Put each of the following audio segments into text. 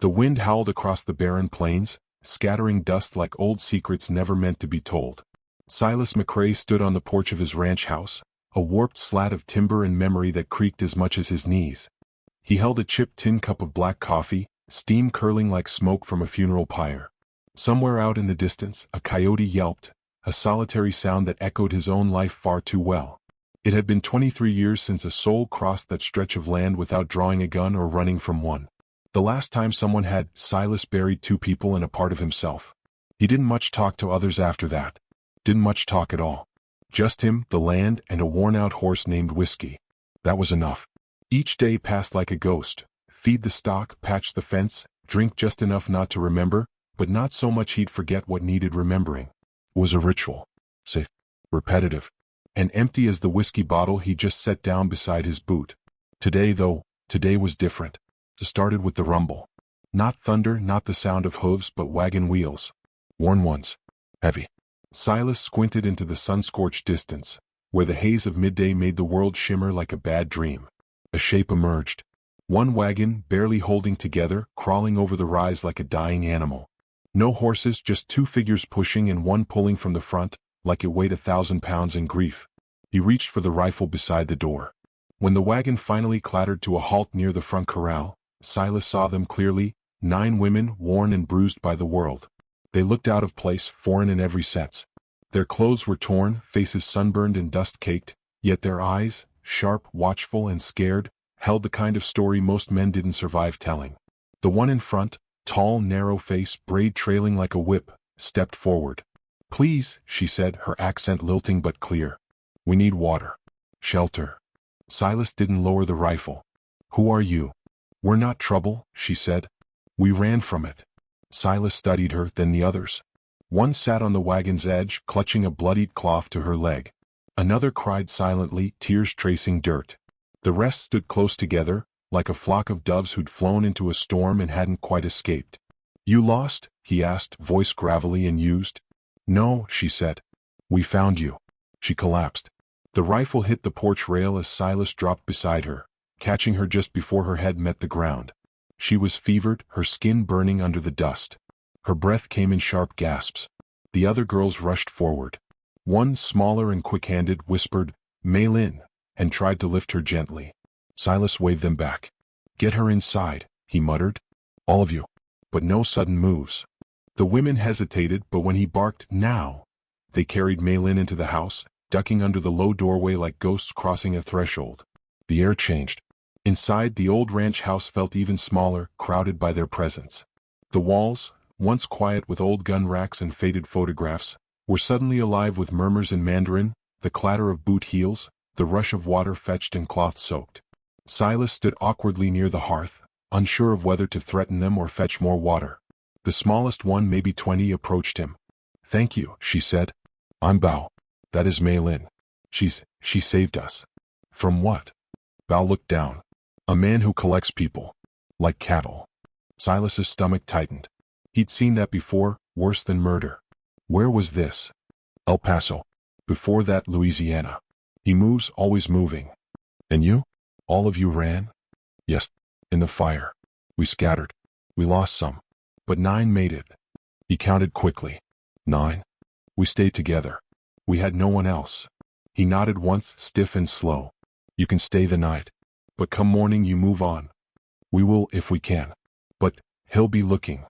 The wind howled across the barren plains, scattering dust like old secrets never meant to be told. Silas McRae stood on the porch of his ranch house, a warped slat of timber and memory that creaked as much as his knees. He held a chipped tin cup of black coffee, steam curling like smoke from a funeral pyre. Somewhere out in the distance, a coyote yelped, a solitary sound that echoed his own life far too well. It had been 23 years since a soul crossed that stretch of land without drawing a gun or running from one. The last time someone had, Silas buried 2 people and a part of himself. He didn't much talk to others after that. Didn't much talk at all. Just him, the land, and a worn-out horse named Whiskey. That was enough. Each day passed like a ghost. Feed the stock, patch the fence, drink just enough not to remember, but not so much he'd forget what needed remembering. It was a ritual. Safe. Repetitive. And empty as the whiskey bottle he just set down beside his boot. Today was different. It started with the rumble. Not thunder, not the sound of hooves, but wagon wheels. Worn ones. Heavy. Silas squinted into the sun-scorched distance, where the haze of midday made the world shimmer like a bad dream. A shape emerged. One wagon, barely holding together, crawling over the rise like a dying animal. No horses, just 2 figures pushing and one pulling from the front, like it weighed 1,000 pounds in grief. He reached for the rifle beside the door. When the wagon finally clattered to a halt near the front corral, Silas saw them clearly, 9 women worn and bruised by the world. They looked out of place, foreign in every sense. Their clothes were torn, faces sunburned and dust-caked, yet their eyes, sharp, watchful, and scared, held the kind of story most men didn't survive telling. The one in front, tall, narrow face, braid trailing like a whip, stepped forward. "Please," she said, her accent lilting but clear. "We need water. Shelter." Silas didn't lower the rifle. "Who are you?" "We're not trouble," she said. "We ran from it." Silas studied her, then the others. One sat on the wagon's edge, clutching a bloodied cloth to her leg. Another cried silently, tears tracing dirt. The rest stood close together, like a flock of doves who'd flown into a storm and hadn't quite escaped. "You lost?" he asked, voice gravelly and used. "No," she said. "We found you." She collapsed. The rifle hit the porch rail as Silas dropped beside her, catching her just before her head met the ground. She was fevered, her skin burning under the dust. Her breath came in sharp gasps. The other girls rushed forward. One, smaller and quick-handed, whispered, "Maylin," and tried to lift her gently. Silas waved them back. "Get her inside," he muttered. "All of you." But no sudden moves. The women hesitated, but when he barked, "Now," they carried Maylin into the house, ducking under the low doorway like ghosts crossing a threshold. The air changed. Inside, the old ranch house felt even smaller, crowded by their presence. The walls, once quiet with old gun racks and faded photographs, were suddenly alive with murmurs in Mandarin, the clatter of boot heels, the rush of water fetched and cloth soaked. Silas stood awkwardly near the hearth, unsure of whether to threaten them or fetch more water. The smallest one, maybe 20, approached him. "Thank you," she said. "I'm Bao. That is Maylin. She saved us." "From what?" Bao looked down. "A man who collects people. Like cattle." Silas's stomach tightened. He'd seen that before, worse than murder. Where was this? El Paso. Before that, Louisiana. He moves, always moving. "And you? All of you ran?" "Yes. In the fire. We scattered. We lost some. But 9 made it." He counted quickly. 9. "We stayed together. We had no one else." He nodded once, stiff and slow. "You can stay the night. But come morning you move on." "We will if we can. But he'll be looking."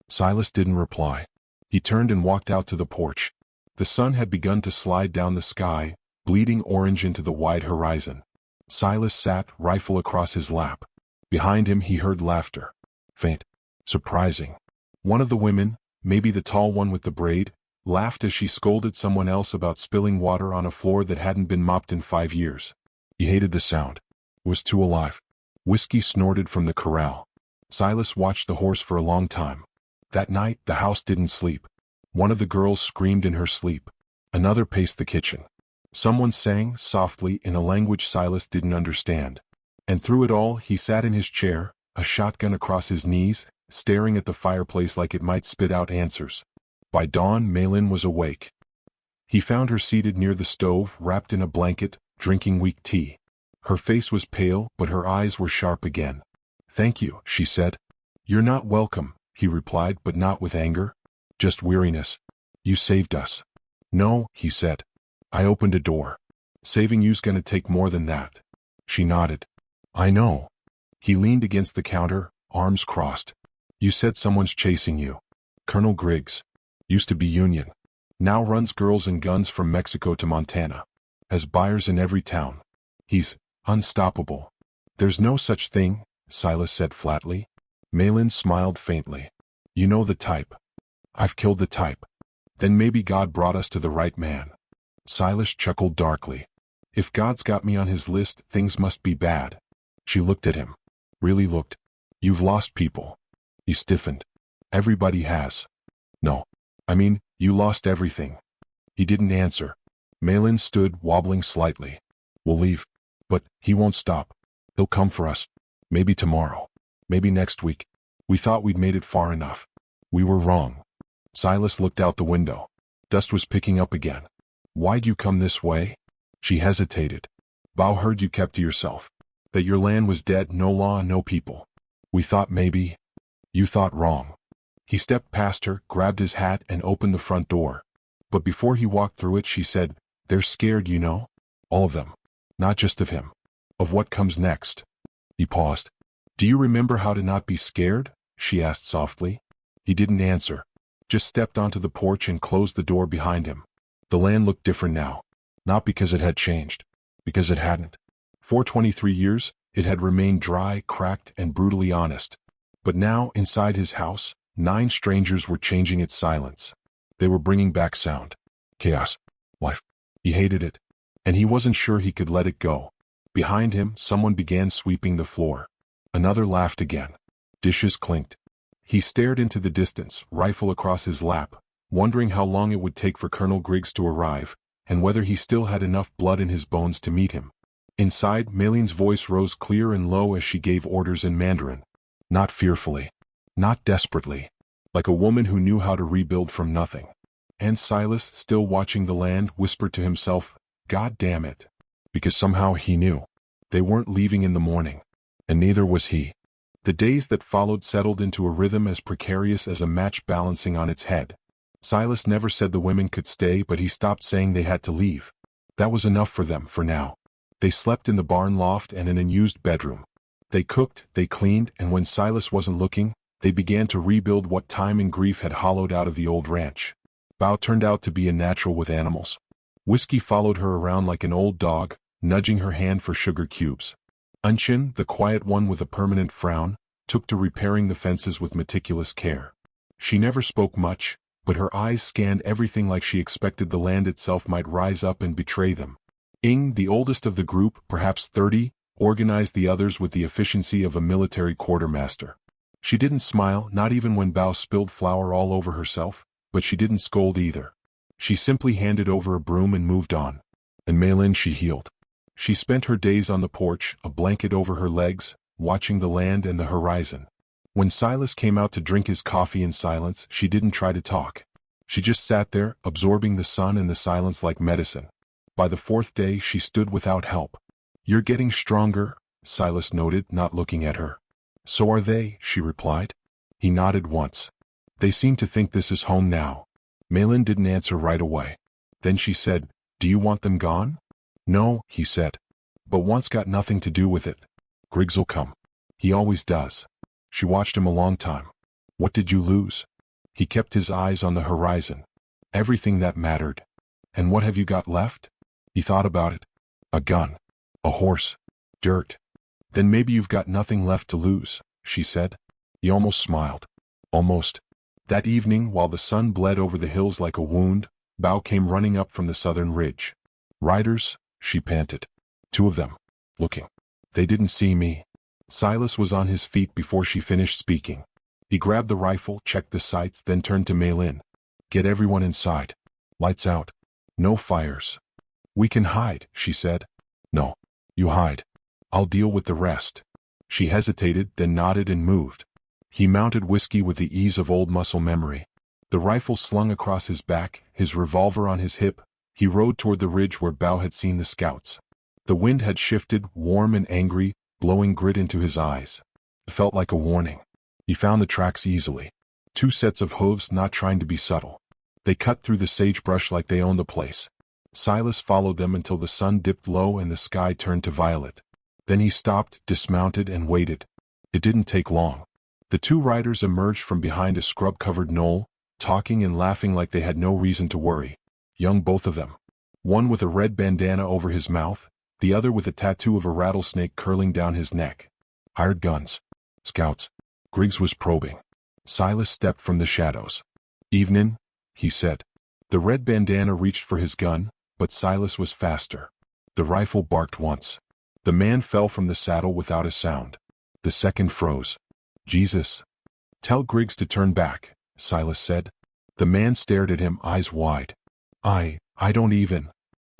Silas didn't reply. He turned and walked out to the porch. The sun had begun to slide down the sky, bleeding orange into the wide horizon. Silas sat, rifle across his lap. Behind him he heard laughter. Faint. Surprising. One of the women, maybe the tall one with the braid, laughed as she scolded someone else about spilling water on a floor that hadn't been mopped in 5 years. He hated the sound. It was too alive. Whiskey snorted from the corral. Silas watched the horse for a long time. That night, the house didn't sleep. One of the girls screamed in her sleep. Another paced the kitchen. Someone sang, softly, in a language Silas didn't understand. And through it all, he sat in his chair, a shotgun across his knees, staring at the fireplace like it might spit out answers. By dawn, Maylin was awake. He found her seated near the stove, wrapped in a blanket, drinking weak tea. Her face was pale, but her eyes were sharp again. "Thank you," she said. "You're not welcome," he replied, but not with anger. "Just weariness. You saved us." "No," he said. "I opened a door. Saving you's gonna take more than that." She nodded. "I know." He leaned against the counter, arms crossed. "You said someone's chasing you. Colonel Griggs. Used to be Union. Now runs Girls and Guns from Mexico to Montana. Has buyers in every town. He's unstoppable." "There's no such thing," Silas said flatly. Malin smiled faintly. "You know the type." "I've killed the type." "Then maybe God brought us to the right man." Silas chuckled darkly. "If God's got me on his list, things must be bad." She looked at him. Really looked. "You've lost people." He stiffened. "Everybody has." "No. I mean, you lost everything." He didn't answer. Malin stood, wobbling slightly. "We'll leave. But he won't stop. He'll come for us. Maybe tomorrow. Maybe next week. We thought we'd made it far enough. We were wrong." Silas looked out the window. Dust was picking up again. "Why'd you come this way?" She hesitated. "Bao heard you kept to yourself. That your land was dead, no law, no people. We thought maybe—" "You thought wrong." He stepped past her, grabbed his hat, and opened the front door. But before he walked through it, she said, "They're scared, you know. All of them. Not just of him. Of what comes next." He paused. "Do you remember how to not be scared?" she asked softly. He didn't answer. Just stepped onto the porch and closed the door behind him. The land looked different now. Not because it had changed. Because it hadn't. For 23 years, it had remained dry, cracked, and brutally honest. But now, inside his house, 9 strangers were changing its silence. They were bringing back sound. Chaos. Life. He hated it. And he wasn't sure he could let it go. Behind him, someone began sweeping the floor. Another laughed again. Dishes clinked. He stared into the distance, rifle across his lap, wondering how long it would take for Colonel Griggs to arrive, and whether he still had enough blood in his bones to meet him. Inside, Mayleen's voice rose clear and low as she gave orders in Mandarin. Not fearfully. Not desperately. Like a woman who knew how to rebuild from nothing. And Silas, still watching the land, whispered to himself, "God damn it." Because somehow he knew. They weren't leaving in the morning. And neither was he. The days that followed settled into a rhythm as precarious as a match balancing on its head. Silas never said the women could stay, but he stopped saying they had to leave. That was enough for them, for now. They slept in the barn loft and an unused bedroom. They cooked, they cleaned, and when Silas wasn't looking, they began to rebuild what time and grief had hollowed out of the old ranch. Bao turned out to be a natural with animals. Whiskey followed her around like an old dog, nudging her hand for sugar cubes. Unchin, the quiet one with a permanent frown, took to repairing the fences with meticulous care. She never spoke much, but her eyes scanned everything like she expected the land itself might rise up and betray them. Ing, the oldest of the group, perhaps 30, organized the others with the efficiency of a military quartermaster. She didn't smile, not even when Bao spilled flour all over herself, but she didn't scold either. She simply handed over a broom and moved on. And Maylin she healed. She spent her days on the porch, a blanket over her legs, watching the land and the horizon. When Silas came out to drink his coffee in silence, she didn't try to talk. She just sat there, absorbing the sun and the silence like medicine. By the 4th day, she stood without help. "You're getting stronger," Silas noted, not looking at her. "So are they," she replied. He nodded once. "They seem to think this is home now." Maylin didn't answer right away. Then she said, "Do you want them gone?" "No," he said. "But want's got nothing to do with it. Griggs'll come. He always does." She watched him a long time. "What did you lose?" He kept his eyes on the horizon. "Everything that mattered." "And what have you got left?" He thought about it. "A gun. A horse. Dirt." "Then maybe you've got nothing left to lose," she said. He almost smiled. Almost. That evening, while the sun bled over the hills like a wound, Bao came running up from the southern ridge. "Riders," she panted. "2 of them. Looking. They didn't see me." Silas was on his feet before she finished speaking. He grabbed the rifle, checked the sights, then turned to Maylin. "Get everyone inside. Lights out. No fires." "We can hide," she said. "No. You hide. I'll deal with the rest." She hesitated, then nodded and moved. He mounted Whiskey with the ease of old muscle memory. The rifle slung across his back, his revolver on his hip, he rode toward the ridge where Bao had seen the scouts. The wind had shifted, warm and angry, blowing grit into his eyes. It felt like a warning. He found the tracks easily. 2 sets of hooves, not trying to be subtle. They cut through the sagebrush like they owned the place. Silas followed them until the sun dipped low and the sky turned to violet. Then he stopped, dismounted, and waited. It didn't take long. The 2 riders emerged from behind a scrub-covered knoll, talking and laughing like they had no reason to worry. Young, both of them. One with a red bandana over his mouth, the other with a tattoo of a rattlesnake curling down his neck. Hired guns. Scouts. Griggs was probing. Silas stepped from the shadows. "Evenin'," he said. The red bandana reached for his gun, but Silas was faster. The rifle barked once. The man fell from the saddle without a sound. The second froze. "Jesus." "Tell Griggs to turn back," Silas said. The man stared at him, eyes wide. I don't even."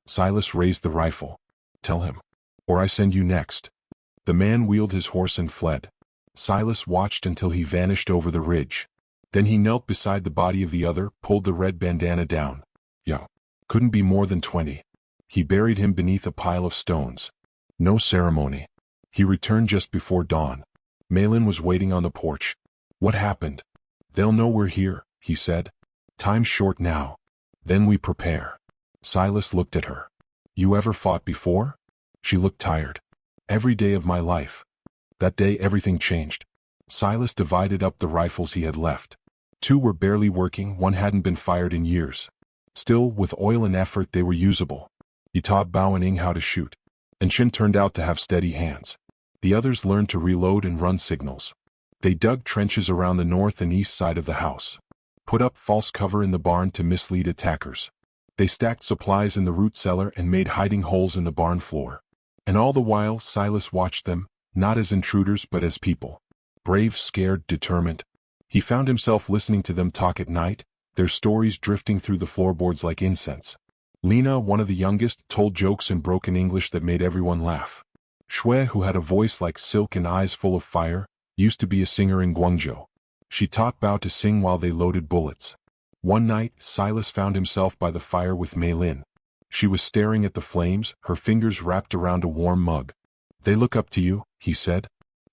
Silas raised the rifle. "Tell him. Or I send you next." The man wheeled his horse and fled. Silas watched until he vanished over the ridge. Then he knelt beside the body of the other, pulled the red bandana down. Young. Couldn't be more than 20. He buried him beneath a pile of stones. No ceremony. He returned just before dawn. Malin was waiting on the porch. "What happened?" "They'll know we're here," he said. "Time's short now. Then we prepare." Silas looked at her. "You ever fought before?" She looked tired. "Every day of my life." That day everything changed. Silas divided up the rifles he had left. 2 were barely working, 1 hadn't been fired in years. Still, with oil and effort they were usable. He taught Bao and Ing how to shoot. And Shin turned out to have steady hands. The others learned to reload and run signals. They dug trenches around the north and east side of the house. Put up false cover in the barn to mislead attackers. They stacked supplies in the root cellar and made hiding holes in the barn floor. And all the while Silas watched them, not as intruders but as people. Brave, scared, determined. He found himself listening to them talk at night, their stories drifting through the floorboards like incense. Lena, one of the youngest, told jokes in broken English that made everyone laugh. Shui, who had a voice like silk and eyes full of fire, used to be a singer in Guangzhou. She taught Bao to sing while they loaded bullets. One night, Silas found himself by the fire with Mei Lin. She was staring at the flames, her fingers wrapped around a warm mug. "They look up to you," he said.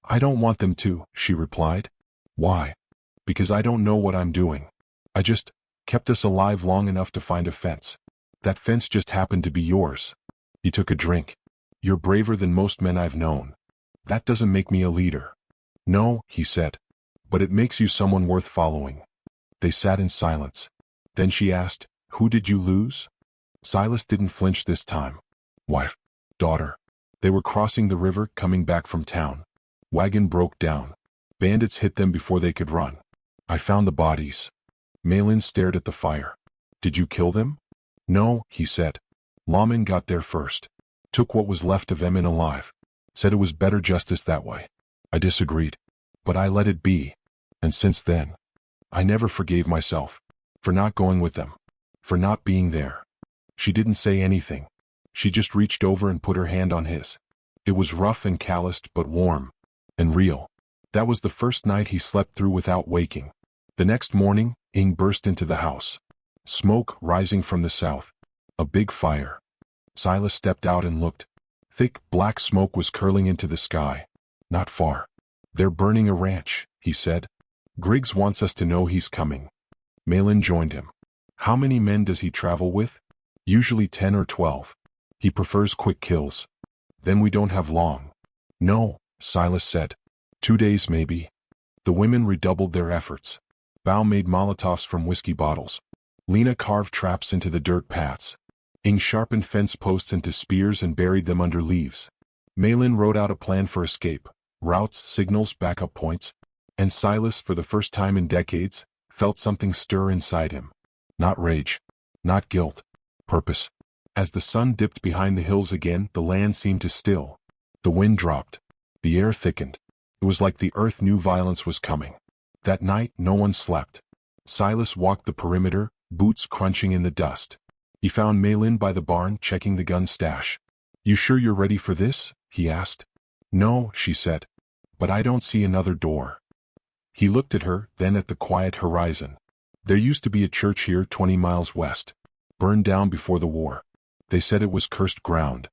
"I don't want them to," she replied. "Why?" "Because I don't know what I'm doing. I just kept us alive long enough to find a fence. That fence just happened to be yours." He took a drink. "You're braver than most men I've known. That doesn't make me a leader." "No," he said. "But it makes you someone worth following." They sat in silence. Then she asked, "Who did you lose?" Silas didn't flinch this time. "Wife. Daughter." They were crossing the river, coming back from town. Wagon broke down. Bandits hit them before they could run. "I found the bodies." Malin stared at the fire. "Did you kill them?" "No," he said. "Lawman got there first. Took what was left of Emin alive. Said it was better justice that way. I disagreed. But I let it be. And since then, I never forgave myself. For not going with them. For not being there." She didn't say anything. She just reached over and put her hand on his. It was rough and calloused but warm. And real. That was the first night he slept through without waking. The next morning, Ing burst into the house. Smoke rising from the south. A big fire. Silas stepped out and looked. Thick, black smoke was curling into the sky. "Not far. They're burning a ranch," he said. "Griggs wants us to know he's coming." Malin joined him. "How many men does he travel with?" "Usually 10 or 12. He prefers quick kills." "Then we don't have long." "No," Silas said. 2 days maybe." The women redoubled their efforts. Bao made Molotovs from whiskey bottles. Lena carved traps into the dirt paths. Ing sharpened fence posts into spears and buried them under leaves. Malin wrote out a plan for escape, routes, signals, backup points. And Silas, for the first time in decades, felt something stir inside him. Not rage. Not guilt. Purpose. As the sun dipped behind the hills again, the land seemed to still. The wind dropped. The air thickened. It was like the earth knew violence was coming. That night, no one slept. Silas walked the perimeter, boots crunching in the dust. He found Malin by the barn, checking the gun stash. "You sure you're ready for this?" he asked. "No," she said. "But I don't see another door." He looked at her, then at the quiet horizon. "There used to be a church here 20 miles west. Burned down before the war. They said it was cursed ground.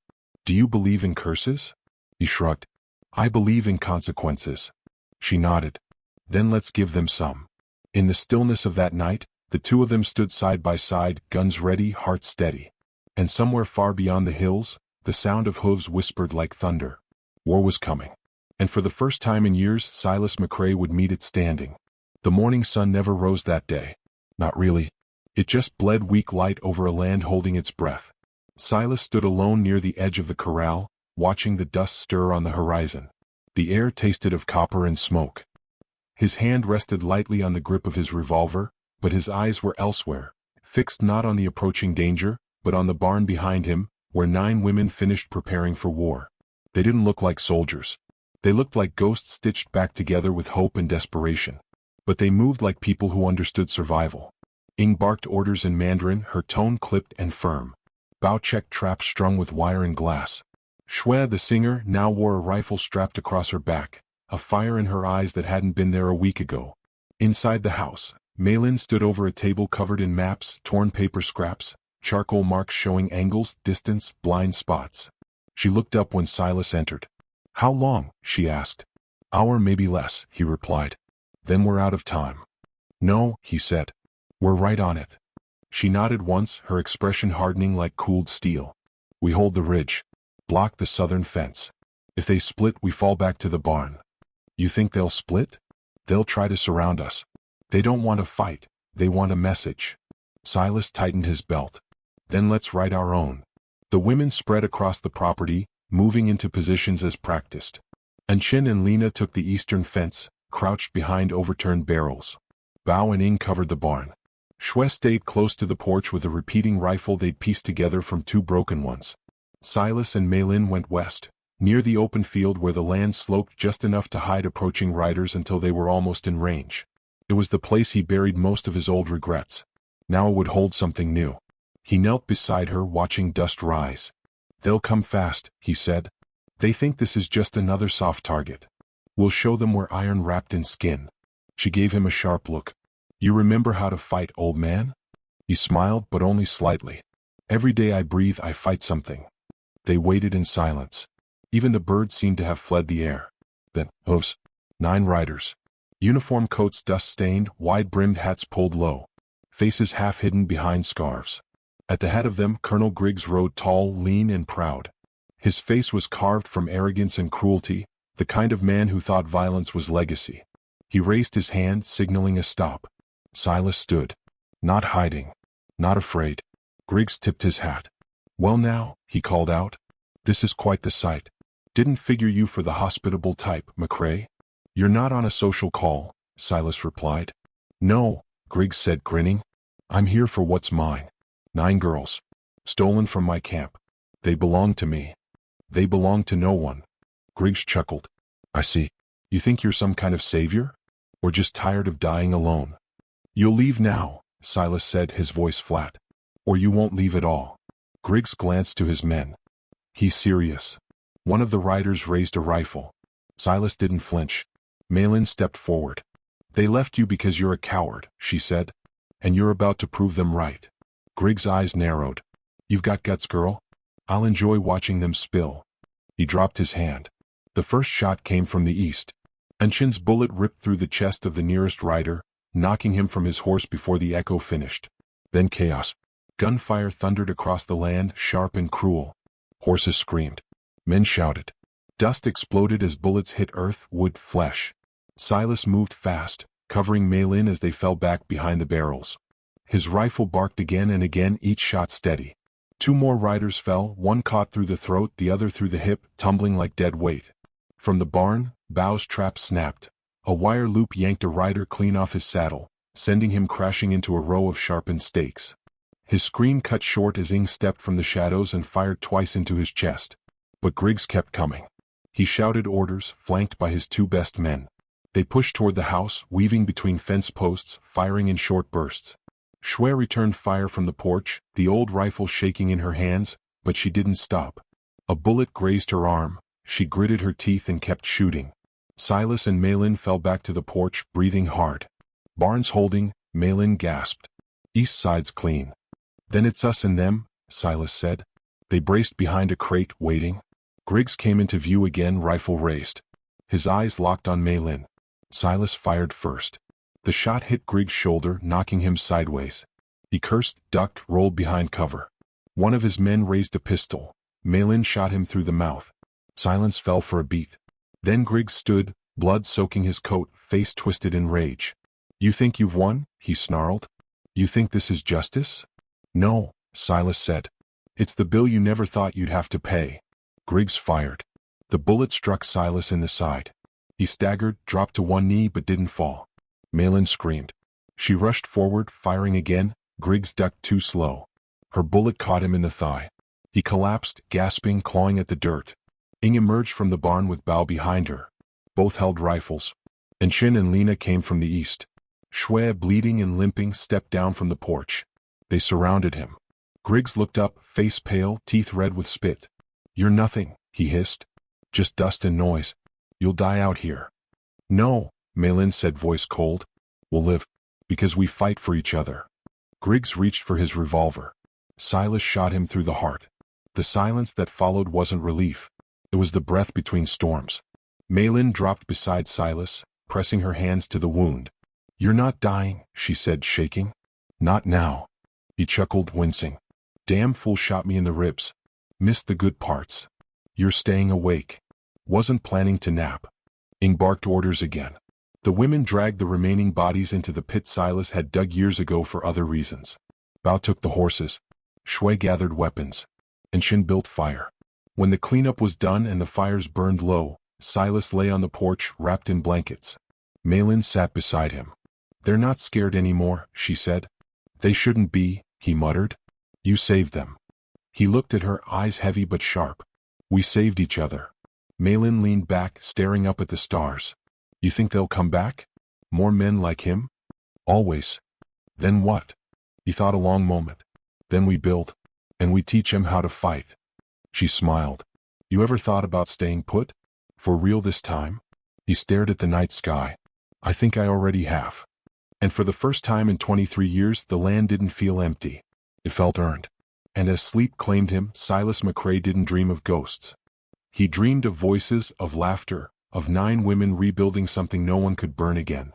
Do you believe in curses?" He shrugged. "I believe in consequences." She nodded. Then let's give them some. In the stillness of that night, the two of them stood side by side, guns ready, hearts steady. And somewhere far beyond the hills, the sound of hooves whispered like thunder. War was coming. And for the first time in years, Silas McCrae would meet it standing. The morning sun never rose that day. Not really. It just bled weak light over a land holding its breath. Silas stood alone near the edge of the corral, watching the dust stir on the horizon. The air tasted of copper and smoke. His hand rested lightly on the grip of his revolver, but his eyes were elsewhere, fixed not on the approaching danger, but on the barn behind him, where 9 women finished preparing for war. They didn't look like soldiers. They looked like ghosts stitched back together with hope and desperation. But they moved like people who understood survival. Ing barked orders in Mandarin, her tone clipped and firm. Bao checked traps strung with wire and glass. Shui, the singer, now wore a rifle strapped across her back, a fire in her eyes that hadn't been there a week ago. Inside the house, Maylin stood over a table covered in maps, torn paper scraps, charcoal marks showing angles, distance, blind spots. She looked up when Silas entered. "How long?" she asked. "Hour, maybe less," he replied. "Then we're out of time." "No," he said. "We're right on it." She nodded once, her expression hardening like cooled steel. "We hold the ridge. Block the southern fence. If they split, we fall back to the barn." "You think they'll split?" "They'll try to surround us. They don't want to fight, they want a message." Silas tightened his belt. "Then let's write our own." The women spread across the property, moving into positions as practiced. Anshin and Lena took the eastern fence, crouched behind overturned barrels. Bao and Ing covered the barn. Shui stayed close to the porch with a repeating rifle they'd pieced together from 2 broken ones. Silas and Maylin went west, near the open field where the land sloped just enough to hide approaching riders until they were almost in range. It was the place he buried most of his old regrets. Now it would hold something new. He knelt beside her, watching dust rise. "They'll come fast," he said. "They think this is just another soft target. We'll show them we're iron wrapped in skin." She gave him a sharp look. "You remember how to fight, old man?" He smiled, but only slightly. "Every day I breathe, I fight something." They waited in silence. Even the birds seemed to have fled the air. Then, hooves. 9 riders. Uniform coats dust-stained, wide-brimmed hats pulled low. Faces half hidden behind scarves. At the head of them, Colonel Griggs rode tall, lean, and proud. His face was carved from arrogance and cruelty, the kind of man who thought violence was legacy. He raised his hand, signaling a stop. Silas stood. Not hiding. Not afraid. Griggs tipped his hat. "Well now," he called out. "This is quite the sight. Didn't figure you for the hospitable type, McCrae." "You're not on a social call," Silas replied. "No," Griggs said, grinning. "I'm here for what's mine. 9 girls. Stolen from my camp. They belong to me. They belong to no one." Griggs chuckled. "I see. You think you're some kind of savior? Or just tired of dying alone?" "You'll leave now," Silas said, his voice flat. "Or you won't leave at all." Griggs glanced to his men. "He's serious." One of the riders raised a rifle. Silas didn't flinch. Maylin stepped forward. "They left you because you're a coward," she said. "And you're about to prove them right." Griggs' eyes narrowed. "You've got guts, girl. I'll enjoy watching them spill." He dropped his hand. The first shot came from the east. Anshin's bullet ripped through the chest of the nearest rider, knocking him from his horse before the echo finished. Then chaos. Gunfire thundered across the land, sharp and cruel. Horses screamed. Men shouted. Dust exploded as bullets hit earth, wood, flesh. Silas moved fast, covering Maylin as they fell back behind the barrels. His rifle barked again and again, each shot steady. 2 more riders fell, one caught through the throat, the other through the hip, tumbling like dead weight. From the barn, Bao's trap snapped. A wire loop yanked a rider clean off his saddle, sending him crashing into a row of sharpened stakes. His scream cut short as Ing stepped from the shadows and fired twice into his chest. But Griggs kept coming. He shouted orders, flanked by his 2 best men. They pushed toward the house, weaving between fence posts, firing in short bursts. Shui returned fire from the porch, the old rifle shaking in her hands, but she didn't stop. A bullet grazed her arm. She gritted her teeth and kept shooting. Silas and Maylin fell back to the porch, breathing hard. "Barn's holding," Maylin gasped. "East side's clean." "Then it's us and them," Silas said. They braced behind a crate, waiting. Griggs came into view again, rifle raised. His eyes locked on Maylin. Silas fired first. The shot hit Grig's shoulder, knocking him sideways. He cursed, ducked, rolled behind cover. One of his men raised a pistol. Malin shot him through the mouth. Silence fell for a beat. Then Griggs stood, blood soaking his coat, face twisted in rage. "You think you've won?" he snarled. "You think this is justice?" "No," Silas said. "It's the bill you never thought you'd have to pay." Griggs fired. The bullet struck Silas in the side. He staggered, dropped to one knee but didn't fall. Malin screamed. She rushed forward, firing again. Griggs ducked too slow. Her bullet caught him in the thigh. He collapsed, gasping, clawing at the dirt. Ing emerged from the barn with Bao behind her. Both held rifles. Anshin and Lena came from the east. Shui, bleeding and limping, stepped down from the porch. They surrounded him. Griggs looked up, face pale, teeth red with spit. "You're nothing," he hissed. "Just dust and noise. You'll die out here." "No," Malin said, voice cold. "We'll live. Because we fight for each other." Griggs reached for his revolver. Silas shot him through the heart. The silence that followed wasn't relief. It was the breath between storms. Malin dropped beside Silas, pressing her hands to the wound. "You're not dying," she said, shaking. "Not now." He chuckled, wincing. "Damn fool shot me in the ribs. Missed the good parts. You're staying awake." Wasn't planning to nap. Ing barked orders again. The women dragged the remaining bodies into the pit Silas had dug years ago for other reasons. Bao took the horses. Shui gathered weapons. And Shin built fire. When the cleanup was done and the fires burned low, Silas lay on the porch, wrapped in blankets. Malin sat beside him. "They're not scared anymore," she said. "They shouldn't be," he muttered. "You saved them." He looked at her, eyes heavy but sharp. "We saved each other." Malin leaned back, staring up at the stars. "You think they'll come back? More men like him?" "Always." "Then what?" He thought a long moment. "Then we build. And we teach him how to fight." She smiled. "You ever thought about staying put? For real this time?" He stared at the night sky. "I think I already have." And for the first time in 23 years, the land didn't feel empty. It felt earned. And as sleep claimed him, Silas McCrae didn't dream of ghosts. He dreamed of voices, of laughter, of 9 women rebuilding something no one could burn again.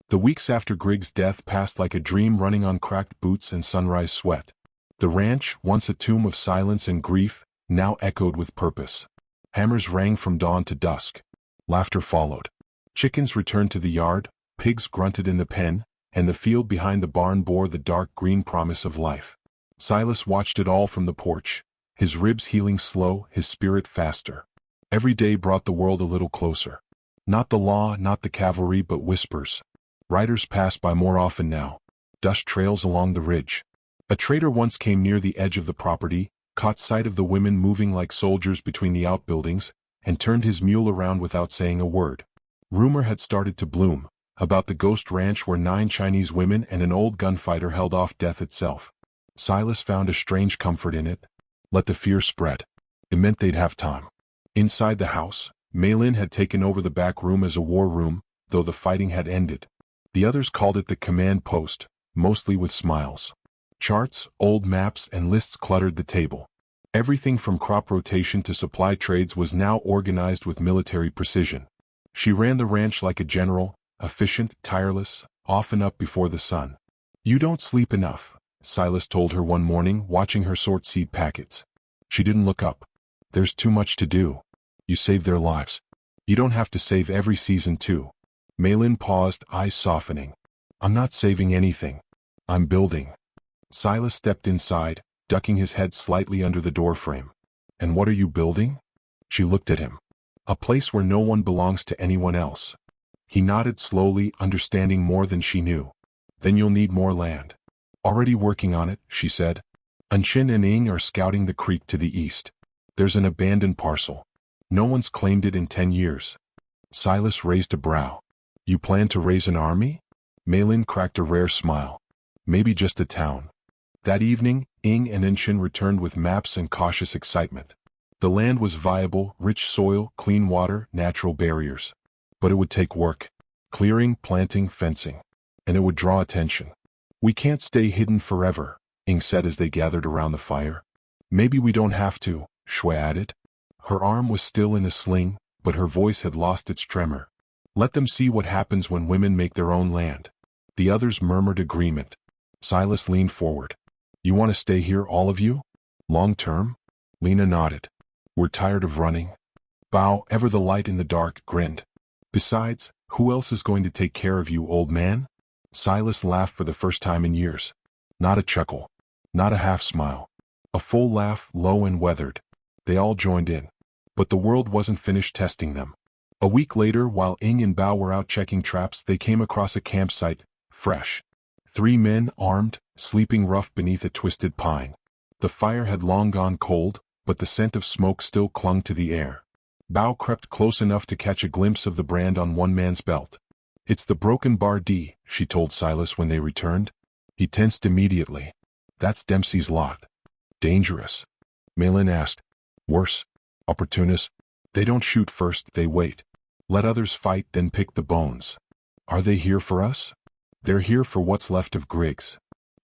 The weeks after Grig's death passed like a dream, running on cracked boots and sunrise sweat. The ranch, once a tomb of silence and grief, now echoed with purpose. Hammers rang from dawn to dusk. Laughter followed. Chickens returned to the yard, pigs grunted in the pen, and the field behind the barn bore the dark green promise of life. Silas watched it all from the porch, his ribs healing slow, his spirit faster. Every day brought the world a little closer. Not the law, not the cavalry, but whispers. Riders passed by more often now. Dust trails along the ridge. A trader once came near the edge of the property, caught sight of the women moving like soldiers between the outbuildings, and turned his mule around without saying a word. Rumor had started to bloom, about the ghost ranch where 9 Chinese women and an old gunfighter held off death itself. Silas found a strange comfort in it. Let the fear spread. It meant they'd have time. Inside the house, Malin had taken over the back room as a war room, though the fighting had ended. The others called it the command post, mostly with smiles. Charts, old maps, and lists cluttered the table. Everything from crop rotation to supply trades was now organized with military precision. She ran the ranch like a general, efficient, tireless, often up before the sun. "You don't sleep enough," Silas told her one morning, watching her sort seed packets. She didn't look up. "There's too much to do. You save their lives. You don't have to save every season too." Malin paused, eyes softening. "I'm not saving anything. I'm building." Silas stepped inside, ducking his head slightly under the doorframe. "And what are you building?" She looked at him. "A place where no one belongs to anyone else." He nodded slowly, understanding more than she knew. "Then you'll need more land." "Already working on it," she said. "Anshin and Ing are scouting the creek to the east. There's an abandoned parcel. No one's claimed it in 10 years. Silas raised a brow. "You plan to raise an army?" Malin cracked a rare smile. "Maybe just a town." That evening, Ing and Anshin returned with maps and cautious excitement. The land was viable, rich soil, clean water, natural barriers. But it would take work. Clearing, planting, fencing. And it would draw attention. "We can't stay hidden forever," Ing said as they gathered around the fire. "Maybe we don't have to," Shui added. Her arm was still in a sling, but her voice had lost its tremor. Let them see what happens when women make their own land. The others murmured agreement. Silas leaned forward. You want to stay here, all of you? Long term? Lena nodded. We're tired of running. Bao, ever the light in the dark, grinned. Besides, who else is going to take care of you, old man? Silas laughed for the first time in years. Not a chuckle. Not a half smile. A full laugh, low and weathered. They all joined in. But the world wasn't finished testing them. A week later, while Ing and Bao were out checking traps, they came across a campsite, fresh. 3 men, armed, sleeping rough beneath a twisted pine. The fire had long gone cold, but the scent of smoke still clung to the air. Bao crept close enough to catch a glimpse of the brand on one man's belt. It's the Broken Bar D, she told Silas when they returned. He tensed immediately. That's Dempsey's lot. Dangerous. Malin asked. Worse. Opportunists. They don't shoot first, they wait. Let others fight, then pick the bones. Are they here for us? They're here for what's left of Griggs.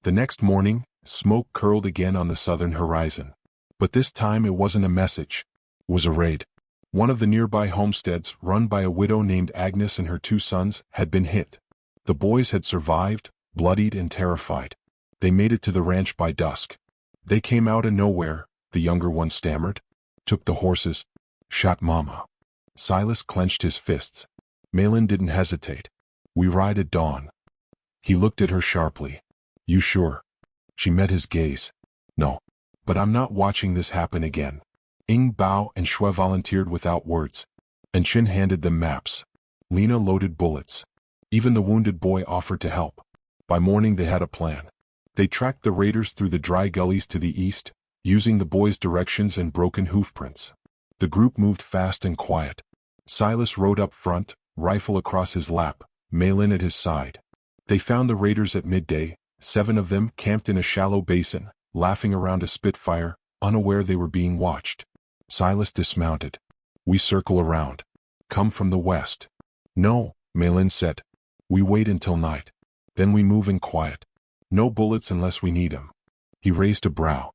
The next morning, smoke curled again on the southern horizon. But this time it wasn't a message. It was a raid. One of the nearby homesteads, run by a widow named Agnes and her 2 sons, had been hit. The boys had survived, bloodied and terrified. They made it to the ranch by dusk. They came out of nowhere, the younger one stammered. Took the horses. Shot Mama. Silas clenched his fists. Malin didn't hesitate. We ride at dawn. He looked at her sharply. You sure? She met his gaze. No. But I'm not watching this happen again. Ing, Bao, and Shui volunteered without words. And Chin handed them maps. Lena loaded bullets. Even the wounded boy offered to help. By morning they had a plan. They tracked the raiders through the dry gullies to the east, using the boys' directions and broken hoofprints. The group moved fast and quiet. Silas rode up front, rifle across his lap, Malin at his side. They found the raiders at midday, 7 of them camped in a shallow basin, laughing around a spitfire, unaware they were being watched. Silas dismounted. We circle around. Come from the west. No, Malin said. We wait until night. Then we move in quiet. No bullets unless we need 'em. He raised a brow.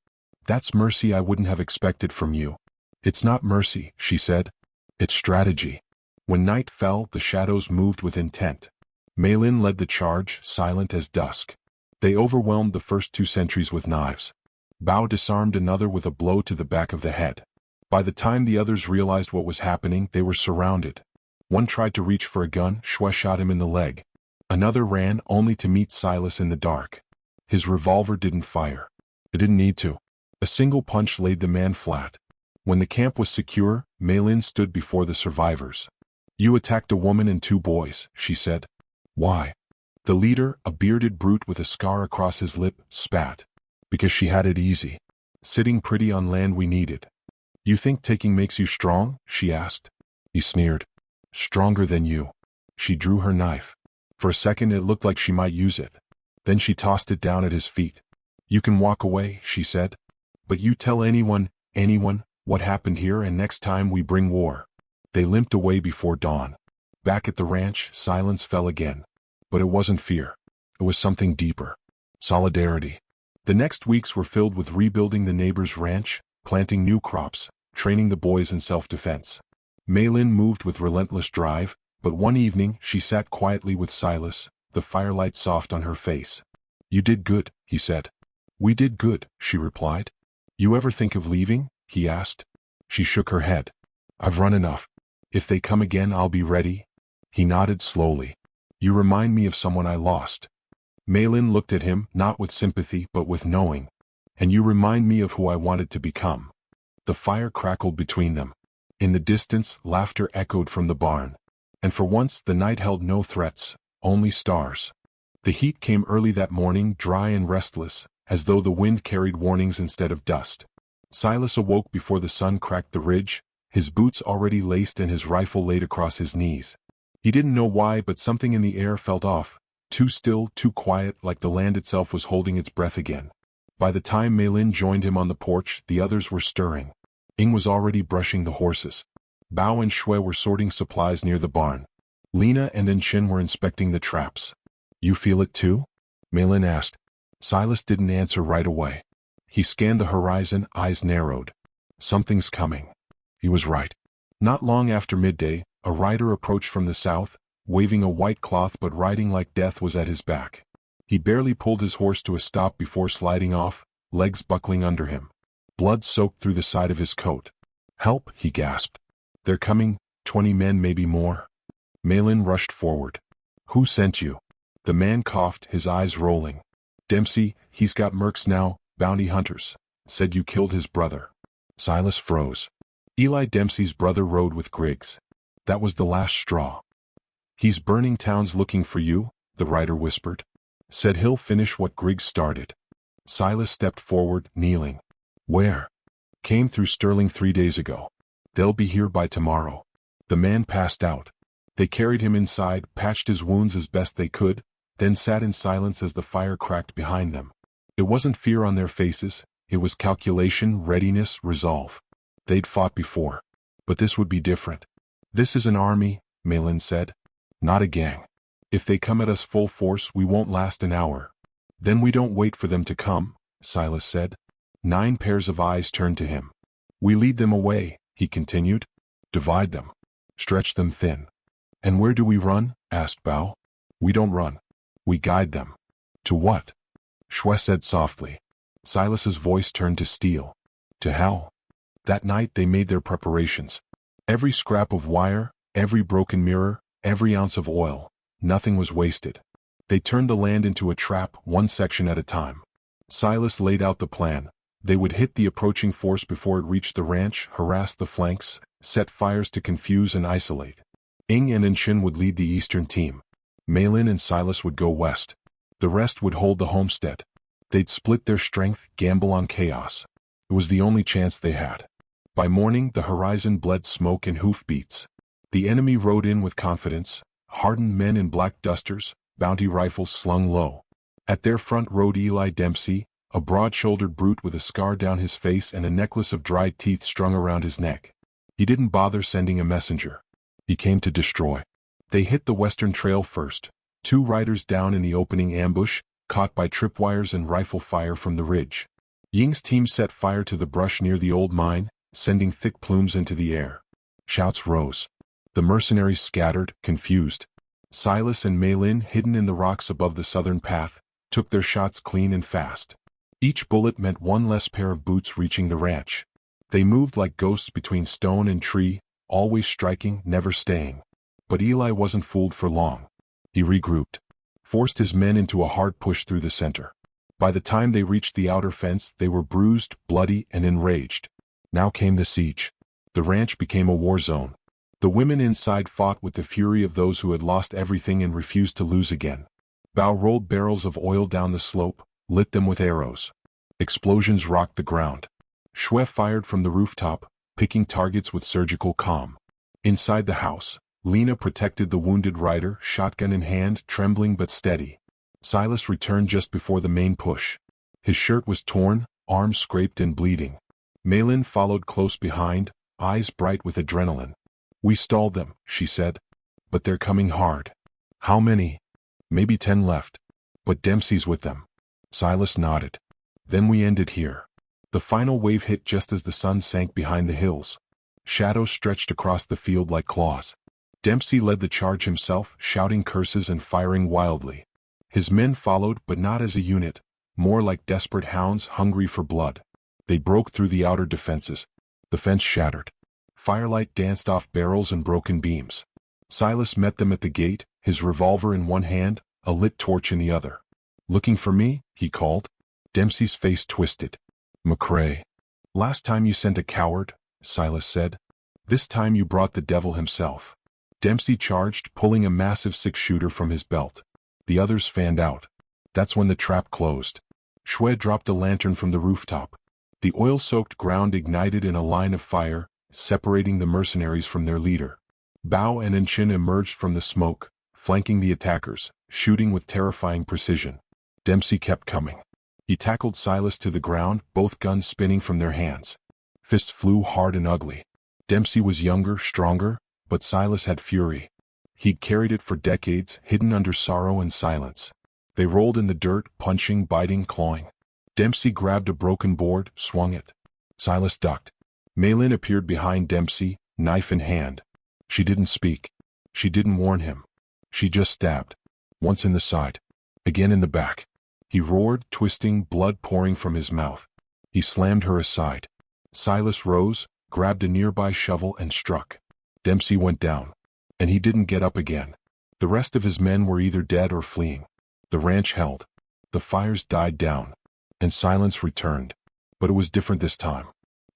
That's mercy I wouldn't have expected from you. It's not mercy, she said. It's strategy. When night fell, the shadows moved with intent. Malin led the charge, silent as dusk. They overwhelmed the first 2 sentries with knives. Bao disarmed another with a blow to the back of the head. By the time the others realized what was happening, they were surrounded. One tried to reach for a gun, Shui shot him in the leg. Another ran only to meet Silas in the dark. His revolver didn't fire. It didn't need to. A single punch laid the man flat. When the camp was secure, Malin stood before the survivors. You attacked a woman and 2 boys, she said. Why? The leader, a bearded brute with a scar across his lip, spat. Because she had it easy. Sitting pretty on land we needed. You think taking makes you strong? She asked. He sneered. Stronger than you. She drew her knife. For a second it looked like she might use it. Then she tossed it down at his feet. You can walk away, she said. But you tell anyone, what happened here, and next time we bring war. They limped away before dawn. Back at the ranch, silence fell again. But it wasn't fear. It was something deeper. Solidarity. The next weeks were filled with rebuilding the neighbor's ranch, planting new crops, training the boys in self-defense. Malin moved with relentless drive, but one evening she sat quietly with Silas, the firelight soft on her face. You did good, he said. We did good, she replied. You ever think of leaving? He asked. She shook her head. I've run enough. If they come again, I'll be ready. He nodded slowly. You remind me of someone I lost. Malin looked at him, not with sympathy but with knowing. And you remind me of who I wanted to become. The fire crackled between them. In the distance, laughter echoed from the barn. And for once, the night held no threats, only stars. The heat came early that morning, dry and restless, as though the wind carried warnings instead of dust. Silas awoke before the sun cracked the ridge, his boots already laced and his rifle laid across his knees. He didn't know why, but something in the air felt off, too still, too quiet, like the land itself was holding its breath again. By the time Malin joined him on the porch, the others were stirring. Ing was already brushing the horses. Bao and Shui were sorting supplies near the barn. Lena and Enchin were inspecting the traps. You feel it too? Malin asked. Silas didn't answer right away. He scanned the horizon, eyes narrowed. Something's coming. He was right. Not long after midday, A rider approached from the south, waving a white cloth but riding like death was at his back. He barely pulled his horse to a stop before sliding off, legs buckling under him. Blood soaked through the side of his coat. "Help," he gasped. "They're coming, 20 men, maybe more." Malin rushed forward. "Who sent you?" The man coughed, his eyes rolling. "Dempsey, he's got mercs now, bounty hunters. Said you killed his brother." Silas froze. Eli Dempsey's brother rode with Griggs. That was the last straw. "He's burning towns looking for you," the rider whispered. "Said he'll finish what Griggs started." Silas stepped forward, kneeling. "Where?" "Came through Sterling 3 days ago. They'll be here by tomorrow." The man passed out. They carried him inside, patched his wounds as best they could, then sat in silence as the fire cracked behind them. It wasn't fear on their faces, it was calculation, readiness, resolve. They'd fought before. But this would be different. "This is an army," Malin said. "Not a gang. If they come at us full force, we won't last an hour." "Then we don't wait for them to come," Silas said. 9 pairs of eyes turned to him. "We lead them away," he continued. "Divide them. Stretch them thin." "And where do we run?" asked Bao. "We don't run. We guide them." "To what?" Shwe said softly. Silas's voice turned to steel. "To hell." That night they made their preparations. Every scrap of wire, every broken mirror, every ounce of oil, nothing was wasted. They turned the land into a trap, one section at a time. Silas laid out the plan. They would hit the approaching force before it reached the ranch, harass the flanks, set fires to confuse and isolate. Ing and Inchin would lead the eastern team. Malin and Silas would go west. The rest would hold the homestead. They'd split their strength, gamble on chaos. It was the only chance they had. By morning, the horizon bled smoke and hoofbeats. The enemy rode in with confidence, hardened men in black dusters, bounty rifles slung low. At their front rode Eli Dempsey, a broad-shouldered brute with a scar down his face and a necklace of dried teeth strung around his neck. He didn't bother sending a messenger. He came to destroy. They hit the western trail first, 2 riders down in the opening ambush, caught by tripwires and rifle fire from the ridge. Ying's team set fire to the brush near the old mine, sending thick plumes into the air. Shouts rose. The mercenaries scattered, confused. Silas and Malin, hidden in the rocks above the southern path, took their shots clean and fast. Each bullet meant 1 less pair of boots reaching the ranch. They moved like ghosts between stone and tree, always striking, never staying. But Eli wasn't fooled for long. He regrouped, forced his men into a hard push through the center. By the time they reached the outer fence, they were bruised, bloody, and enraged. Now came the siege. The ranch became a war zone. The women inside fought with the fury of those who had lost everything and refused to lose again. Bao rolled barrels of oil down the slope, lit them with arrows. Explosions rocked the ground. Shwe fired from the rooftop, picking targets with surgical calm. Inside the house, Lena protected the wounded rider, shotgun in hand, trembling but steady. Silas returned just before the main push. His shirt was torn, arms scraped and bleeding. Malin followed close behind, eyes bright with adrenaline. "We stalled them," she said. "But they're coming hard." "How many?" "Maybe 10 left. But Dempsey's with them." Silas nodded. "Then we ended here." The final wave hit just as the sun sank behind the hills. Shadows stretched across the field like claws. Dempsey led the charge himself, shouting curses and firing wildly. His men followed, but not as a unit, more like desperate hounds hungry for blood. They broke through the outer defenses. The fence shattered. Firelight danced off barrels and broken beams. Silas met them at the gate, his revolver in one hand, a lit torch in the other. "Looking for me?" he called. Dempsey's face twisted. "McCrae. Last time you sent a coward," Silas said. "This time you brought the devil himself." Dempsey charged, pulling a massive 6-shooter from his belt. The others fanned out. That's when the trap closed. Shwe dropped a lantern from the rooftop. The oil-soaked ground ignited in a line of fire, separating the mercenaries from their leader. Bao and Inchin emerged from the smoke, flanking the attackers, shooting with terrifying precision. Dempsey kept coming. He tackled Silas to the ground, both guns spinning from their hands. Fists flew hard and ugly. Dempsey was younger, stronger, but Silas had fury. He'd carried it for decades, hidden under sorrow and silence. They rolled in the dirt, punching, biting, clawing. Dempsey grabbed a broken board, swung it. Silas ducked. Malin appeared behind Dempsey, knife in hand. She didn't speak. She didn't warn him. She just stabbed. Once in the side. Again in the back. He roared, twisting, blood pouring from his mouth. He slammed her aside. Silas rose, grabbed a nearby shovel and struck. Dempsey went down. And he didn't get up again. The rest of his men were either dead or fleeing. The ranch held. The fires died down. And silence returned. But it was different this time.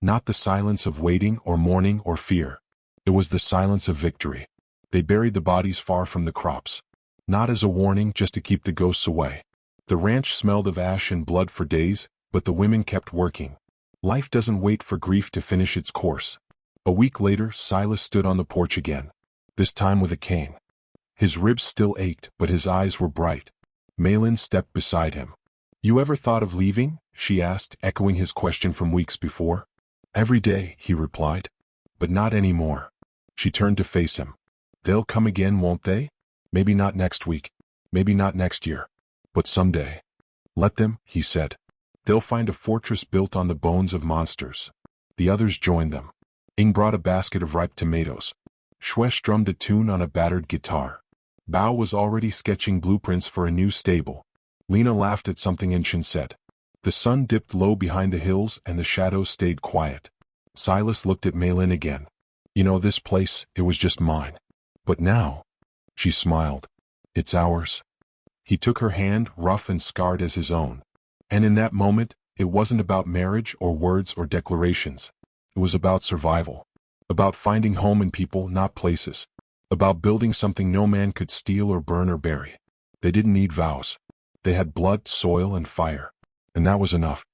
Not the silence of waiting or mourning or fear. It was the silence of victory. They buried the bodies far from the crops. Not as a warning, just to keep the ghosts away. The ranch smelled of ash and blood for days, but the women kept working. Life doesn't wait for grief to finish its course. A week later, Silas stood on the porch again. This time with a cane. His ribs still ached, but his eyes were bright. Malin stepped beside him. "You ever thought of leaving?" she asked, echoing his question from weeks before. "Every day," he replied. "But not anymore." She turned to face him. "They'll come again, won't they? Maybe not next week. Maybe not next year. But someday." "Let them," he said. "They'll find a fortress built on the bones of monsters." The others joined them. Ing brought a basket of ripe tomatoes. Shwe strummed a tune on a battered guitar. Bao was already sketching blueprints for a new stable. Lena laughed at something Inchin said. The sun dipped low behind the hills and the shadows stayed quiet. Silas looked at Malin again. "You know, this place, it was just mine. But now," she smiled, "it's ours." He took her hand, rough and scarred as his own. And in that moment, it wasn't about marriage or words or declarations. It was about survival. About finding home in people, not places. About building something no man could steal or burn or bury. They didn't need vows. They had blood, soil, and fire. And that was enough.